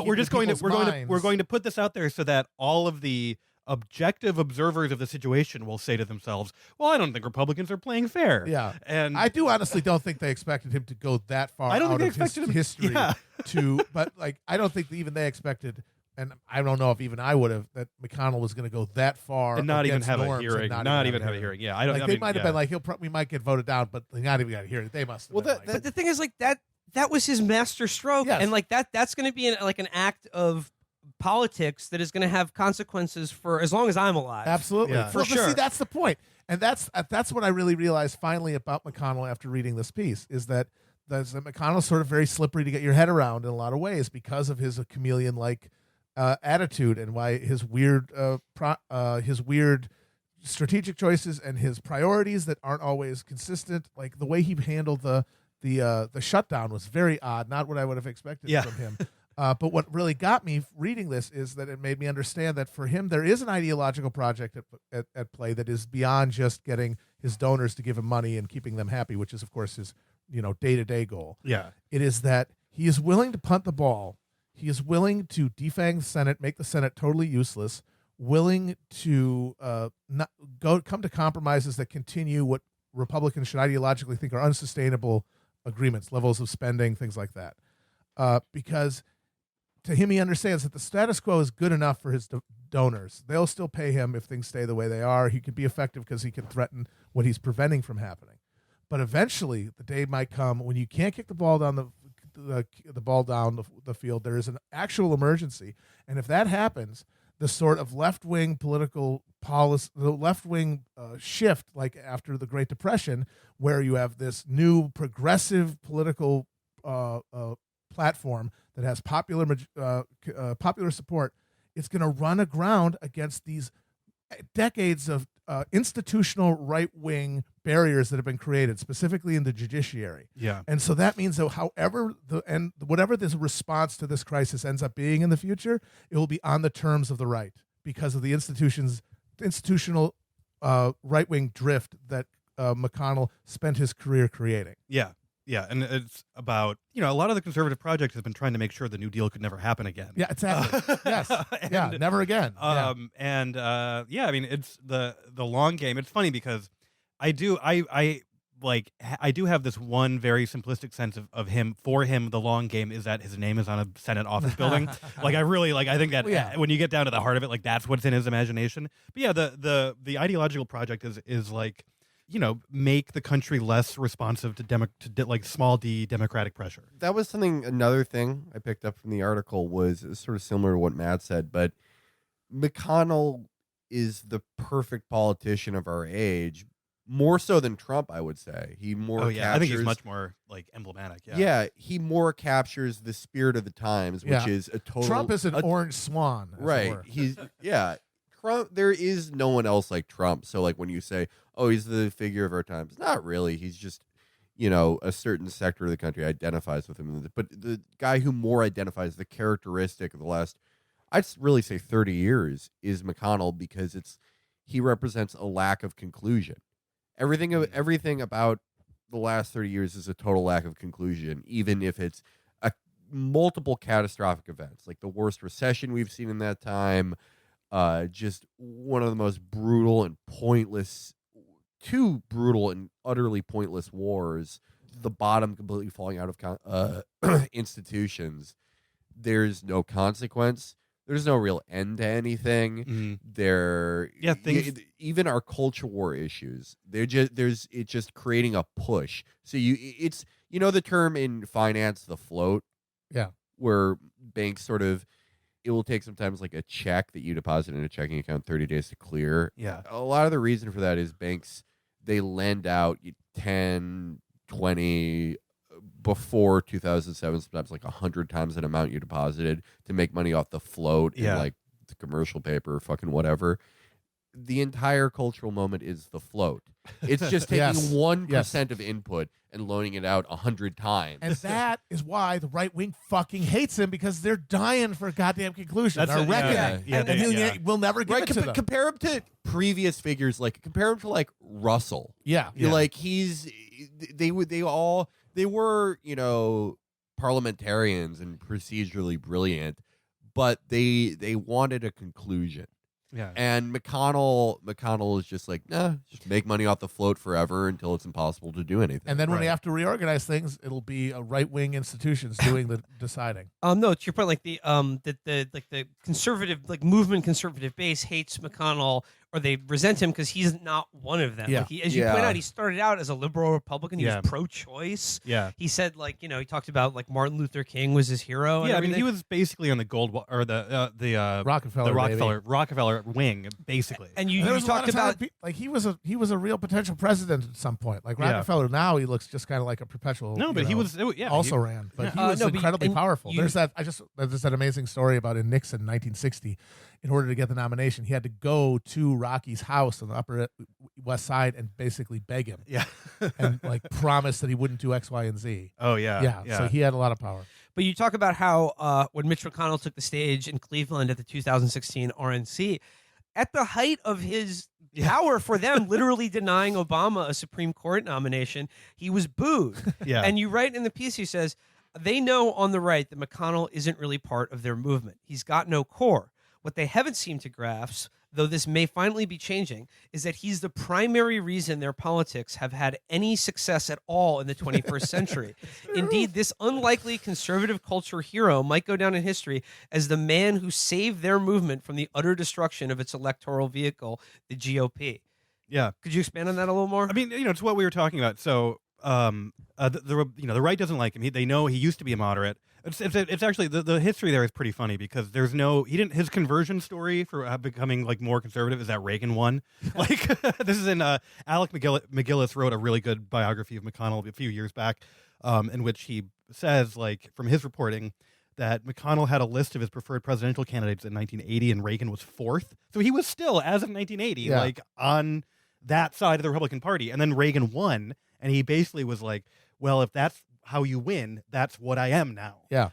But we're going to put this out there so that all of the objective observers of the situation will say to themselves, well, I don't think Republicans are playing fair. Yeah. And I do honestly don't think they expected him to go that far I don't out think of they his expected him history but like I don't think even they expected, and I don't know if even I would have, that McConnell was going to go that far and not even against have a norms hearing. and Not even have a hearing. Yeah, I don't. Like, I they mean, might have been like, we might get voted down, but they not even got a hearing. They must have been like, but the thing is, like, that was his master stroke, Yes. and like that's going to be an act of politics that is going to have consequences for as long as I'm alive. Absolutely. Yeah. For Well, but sure. see, that's the point. And that's what I really realized finally about McConnell after reading this piece, is that McConnell's sort of very slippery to get your head around in a lot of ways because of his chameleon-like attitude, and why his weird strategic choices and his priorities that aren't always consistent. Like the way he handled the shutdown was very odd, not what I would have expected from him. But what really got me reading this is that it made me understand that for him, there is an ideological project at play that is beyond just getting his donors to give him money and keeping them happy, which is, of course, his day-to-day goal. Yeah. It is that he is willing to punt the ball. He is willing to defang the Senate, make the Senate totally useless, willing to not come to compromises that continue what Republicans should ideologically think are unsustainable agreements, levels of spending, things like that. Because to him, he understands that the status quo is good enough for his donors. They'll still pay him if things stay the way they are. He can be effective because he can threaten what he's preventing from happening. But eventually, the day might come when you can't kick the ball down the field. There is an actual emergency, and if that happens, the sort of left-wing political policy, the left-wing shift, like after the Great Depression, where you have this new progressive political platform that has popular support, it's going to run aground against these decades of institutional right-wing barriers that have been created, specifically in the judiciary. Yeah. And so that means that whatever this response to this crisis ends up being in the future, it will be on the terms of the right because of the institutional right-wing drift that McConnell spent his career creating. Yeah. Yeah, and it's about, a lot of the conservative project has been trying to make sure the New Deal could never happen again. Yeah, exactly. Yes. Never again. I mean, it's the long game. It's funny because I do have this one very simplistic sense of him. For him, the long game is that his name is on a Senate office building. I think that when you get down to the heart of it, like that's what's in his imagination. But yeah, the ideological project is like, make the country less responsive to small d democratic pressure. That was another thing I picked up from the article was sort of similar to what Matt said, but McConnell is the perfect politician of our age, more so than Trump, I would say. He more captures, I think he's much more emblematic. Yeah, he more captures the spirit of the times, which is a total. Trump is an orange swan, right? Trump. There is no one else like Trump. So like when you say, "Oh, he's the figure of our times," not really. He's just a certain sector of the country identifies with him. But the guy who more identifies the characteristic of the last, I'd really say 30 years is McConnell, because he represents a lack of conclusion. Everything about the last 30 years is a total lack of conclusion, even if it's multiple catastrophic events, like the worst recession we've seen in that time, just one of the most brutal and pointless, two brutal and utterly pointless wars, the bottom completely falling out of institutions. There's no consequence. There's no real end to anything. Even our culture war issues. It's just creating a push. So it's the term in finance, the float. Yeah. Where banks it will take sometimes like a check that you deposit in a checking account 30 days to clear. Yeah. A lot of the reason for that is banks, they lend out 10, 20 before 2007, sometimes like 100 times that amount you deposited to make money off the float and like the commercial paper or fucking whatever. The entire cultural moment is the float. It's just taking 1% of input and loaning it out 100 times. And that is why the right wing fucking hates him, because they're dying for a goddamn conclusion. They're reckoning. We'll never give it to them. Compare him to previous figures. Compare him to like Russell. Yeah. Like they were, parliamentarians and procedurally brilliant, but they wanted a conclusion. Yeah. And McConnell is just like, nah, just make money off the float forever until it's impossible to do anything. And then when they Right. have to reorganize things, it'll be a right-wing institutions doing the deciding. No, to your point, like the conservative movement, conservative base hates McConnell, or they resent him because he's not one of them. Yeah. Like as you point out, he started out as a liberal Republican. He Yeah. was pro-choice. Yeah. He said he talked about Martin Luther King was his hero. and Yeah, I mean, everything. he was basically on the Rockefeller, Rockefeller wing, basically. And you There was a lot talked of time about like he was a real potential president at some point. Like Yeah. Rockefeller now, he looks just kind of like a perpetual. No, but he was also ran, but he Yeah. was No, but incredibly and powerful. you- There's that amazing story about in Nixon 1960. In order to get the nomination, he had to go to Rocky's house on the Upper West Side and basically beg him Yeah. and promise that he wouldn't do X, Y, and Z. Oh yeah. So he had a lot of power. But you talk about how when Mitch McConnell took the stage in Cleveland at the 2016 RNC, at the height of his power for them, literally denying Obama a Supreme Court nomination, he was booed. Yeah. And you write in the piece, he says, they know on the right that McConnell isn't really part of their movement. He's got no core. What they haven't seemed to grasp, though this may finally be changing, is that he's the primary reason their politics have had any success at all in the 21st century. Indeed, this unlikely conservative culture hero might go down in history as the man who saved their movement from the utter destruction of its electoral vehicle, the GOP. Yeah. Could you expand on that a little more? I mean, it's what we were talking about. So, the right doesn't like him. They know he used to be a moderate. It's actually the history there is pretty funny because his conversion story for becoming more conservative is that Reagan won. This is in Alec McGillis wrote a really good biography of McConnell a few years back, in which he says from his reporting that McConnell had a list of his preferred presidential candidates in 1980 and Reagan was fourth. So he was still, as of 1980, on that side of the Republican Party, and then Reagan won, and he basically was like, well, if that's how you win, that's what I am now. Yeah.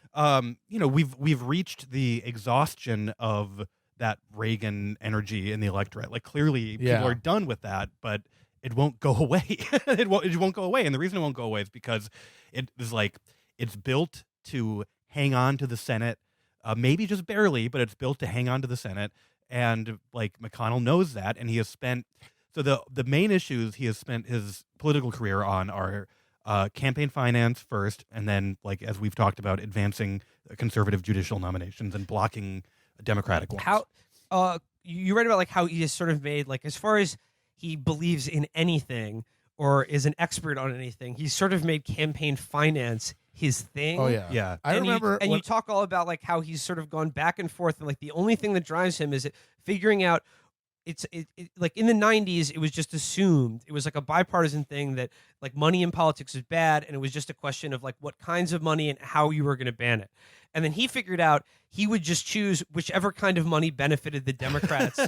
We've reached the exhaustion of that Reagan energy in the electorate. Clearly people are done with that, but it won't go away. It won't go away. And the reason it won't go away is because it is it's built to hang on to the Senate, maybe just barely, but it's built to hang on to the Senate. And McConnell knows that, and he has spent the main issues he has spent his political career on are campaign finance first, and then, as we've talked about, advancing conservative judicial nominations and blocking Democratic ones. How you write about how he has sort of made as far as he believes in anything or is an expert on anything, he's sort of made campaign finance his thing. Oh yeah, Yeah. I remember. You talk all about how he's sort of gone back and forth, and the only thing that drives him is figuring out. It in the 90s, it was just assumed it was a bipartisan thing that money in politics is bad, and it was just a question of what kinds of money and how you were going to ban it. And then he figured out he would just choose whichever kind of money benefited the Democrats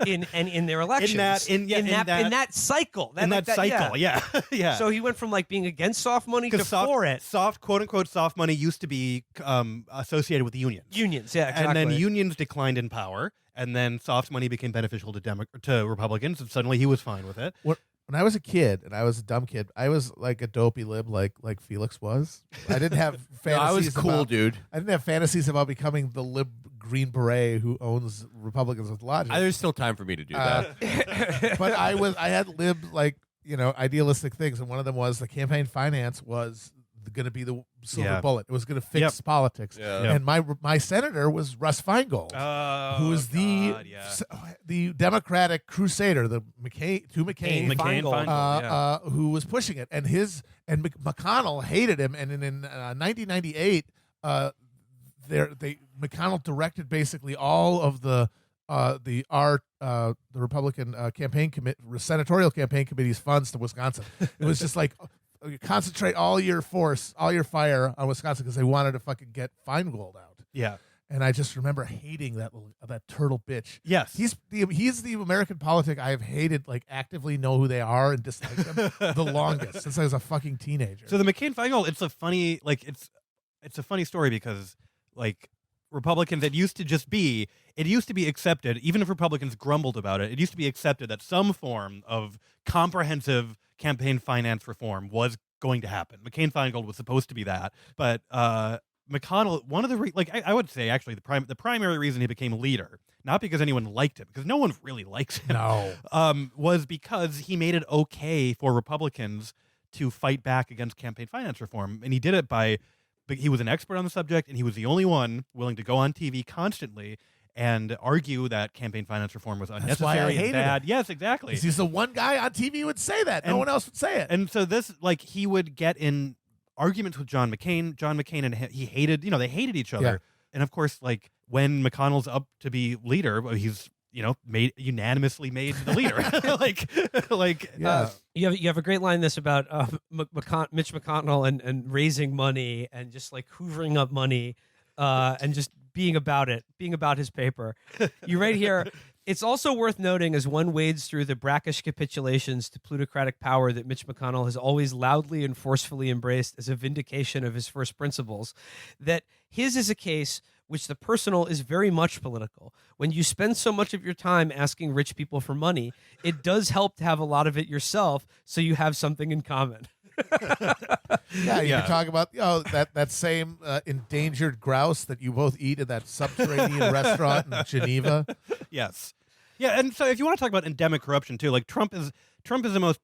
in their elections. In that cycle. Yeah. Yeah. So he went from being against soft money to for it. Soft, quote unquote, soft money used to be associated with the unions. Unions, yeah, exactly. And then unions declined in power, and then soft money became beneficial to Republicans, and suddenly he was fine with it. When I was a kid and I was a dumb kid, I was a dopey lib like Felix was. I didn't have fantasies. I was cool, dude. I didn't have fantasies about becoming the lib Green Beret who owns Republicans with logic. There's still time for me to do that. But I had lib idealistic things, and one of them was the campaign finance was going to be the silver bullet. It was going to fix politics. Yeah. And my senator was Russ Feingold, who was the Democratic crusader, the McCain Feingold, who was pushing it, and McConnell hated him, and in 1998, McConnell directed basically all of the Republican senatorial campaign committee's funds to Wisconsin. It was just concentrate all your force, all your fire on Wisconsin because they wanted to fucking get Feingold out. Yeah. And I just remember hating that turtle bitch. Yes. He's the American politic I have hated, actively know who they are and dislike them the longest since I was a fucking teenager. So the McCain-Feingold, it's a funny story because Republicans, it used to be accepted, even if Republicans grumbled about it, it used to be accepted that some form of comprehensive campaign finance reform was going to happen. McCain-Feingold was supposed to be that, but McConnell, one of the I would say actually the primary reason he became leader, not because anyone liked him, because no one really likes him, was because he made it okay for Republicans to fight back against campaign finance reform, and he did it he was an expert on the subject, and he was the only one willing to go on TV constantly and argue that campaign finance reform was unnecessary. That's why I hated and bad. him. Yes, exactly. He's the one guy on TV who would say that. No one else would say it. And so this, he would get in arguments with John McCain. John McCain and he hated, they hated each other. Yeah. And of course, when McConnell's up to be leader, he's unanimously made the leader. You have a great line this about Mitch McConnell and raising money and just hoovering up money and just being about his paper. You right here. It's also worth noting, as one wades through the brackish capitulations to plutocratic power that Mitch McConnell has always loudly and forcefully embraced as a vindication of his first principles, that his is a case which the personal is very much political. When you spend so much of your time asking rich people for money, it does help to have a lot of it yourself, so you have something in common. Yeah, you can talk about that same endangered grouse that you both eat at that subterranean restaurant in Geneva. Yes. Yeah, and so if you want to talk about endemic corruption too, Trump is the most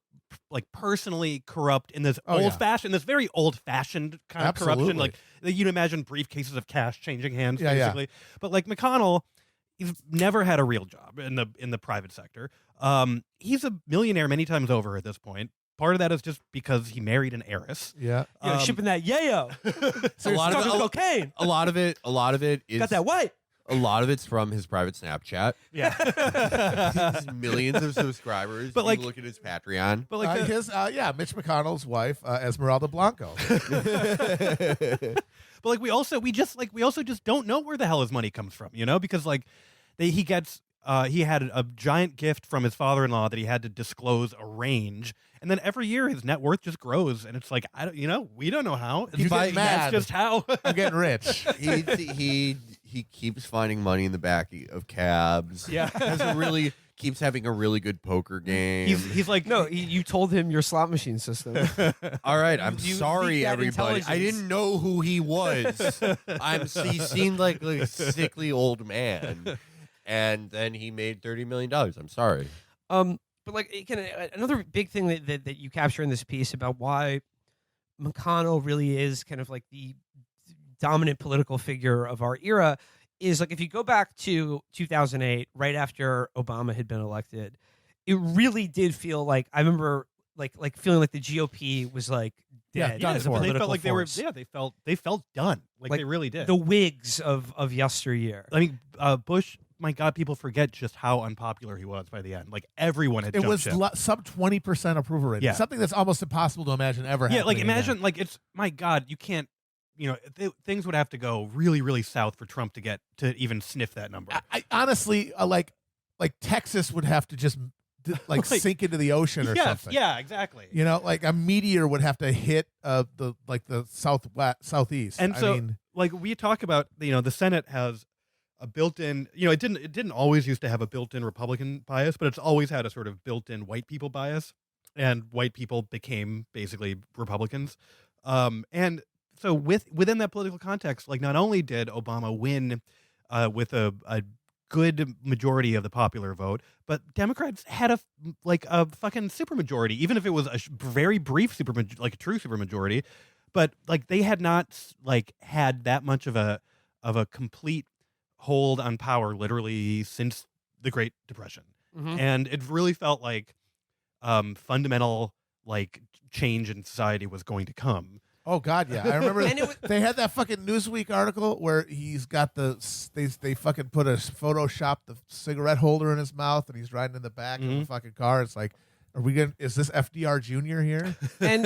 personally corrupt in this very old-fashioned kind of corruption. You'd imagine briefcases of cash changing hands, basically. Yeah. But McConnell, he's never had a real job in the private sector. He's a millionaire many times over at this point. Part of that is just because he married an heiress. Yeah, shipping that yayo. A lot of cocaine. A lot of it is got that white. A lot of it's from his private Snapchat. Yeah, He's millions of subscribers. But look at his Patreon. But Mitch McConnell's wife, Esmeralda Blanco. But we also just don't know where the hell his money comes from, because he had a giant gift from his father-in-law that he had to disclose a range, and then every year his net worth just grows, and it's we don't know how. That's just how. I'm getting rich. He keeps finding money in the back of cabs. Yeah, keeps having a really good poker game. He's like, no, you told him your slot machine system. All right, I'm sorry, everybody. I didn't know who he was. He seemed like a sickly old man. And then he made $30 million. I'm sorry. But another big thing that you capture in this piece about why McConnell really is kind of the dominant political figure of our era is if you go back to 2008, right after Obama had been elected, it really did feel I remember feeling like the GOP was dead. Done for. They felt like force. they felt done. They really did. The Whigs of yesteryear. I mean, Bush. My God, people forget just how unpopular he was by the end. Everyone had. It was sub 20% approval rating. Yeah. Something that's almost impossible to imagine ever. Yeah, happening imagine again. it's my God, you can't. Things would have to go really, really south for Trump to get to even sniff that number. I honestly like Texas would have to just sink into the ocean or something. Yeah, exactly. A meteor would have to hit the southeast. And we talk about the Senate has a built-in, it didn't always used to have a built-in Republican bias, but it's always had a sort of built-in white people bias, and white people became basically Republicans. And so within that political context, not only did Obama win with a good majority of the popular vote, but Democrats had a fucking supermajority, even if it was a very brief true supermajority, but they had not had that much of a complete hold on power literally since the Great Depression. Mm-hmm. And it really felt fundamental change in society was going to come. Oh God, yeah, I remember they had that fucking Newsweek article where he's got they fucking put Photoshop the cigarette holder in his mouth and he's riding in the back of the fucking car. It's is this FDR Jr. here? And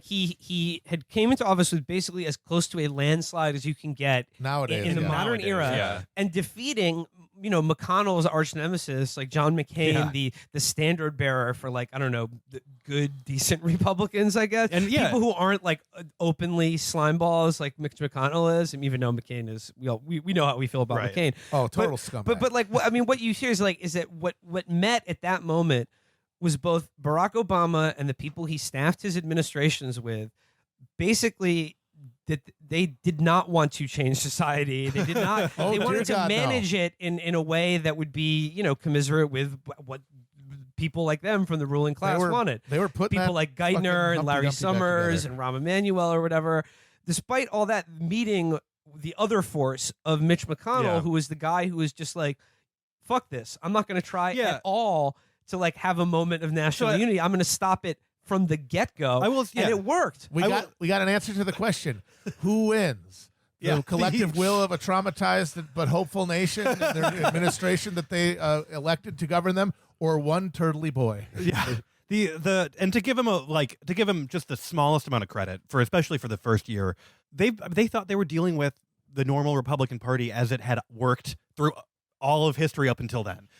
he had came into office with basically as close to a landslide as you can get nowadays in the modern era, and defeating McConnell's arch nemesis John McCain, the standard bearer for the good decent Republicans, I guess, and people who aren't openly slime balls like Mitch McConnell is, and even though McCain is, we know how we feel about McCain. Oh, total scumbag. But what you hear is that what met at that moment was both Barack Obama and the people he staffed his administrations with basically that they did not want to change society. They did not. Oh, they dear wanted to God, no. manage it in a way that would be, commiserate with what people like them from the ruling class wanted. They were putting People that like fucking Geithner and Humpty Larry Dumpty back Summers together. and Rahm Emanuel or whatever. Despite all that, meeting the other force of Mitch McConnell, Yeah. who was the guy who was just like, fuck this. I'm not going to try Yeah. at all to like have a moment of national So, unity. I'm going to stop it from the get-go. I will- yeah. And it worked. We got an answer to the question: who wins? The Yeah. collective will of a traumatized but hopeful nation and their administration that they elected to govern them, or one turtly boy? Yeah. And to give him just the smallest amount of credit for, especially for the first year, they thought they were dealing with the normal Republican Party as it had worked through all of history up until then.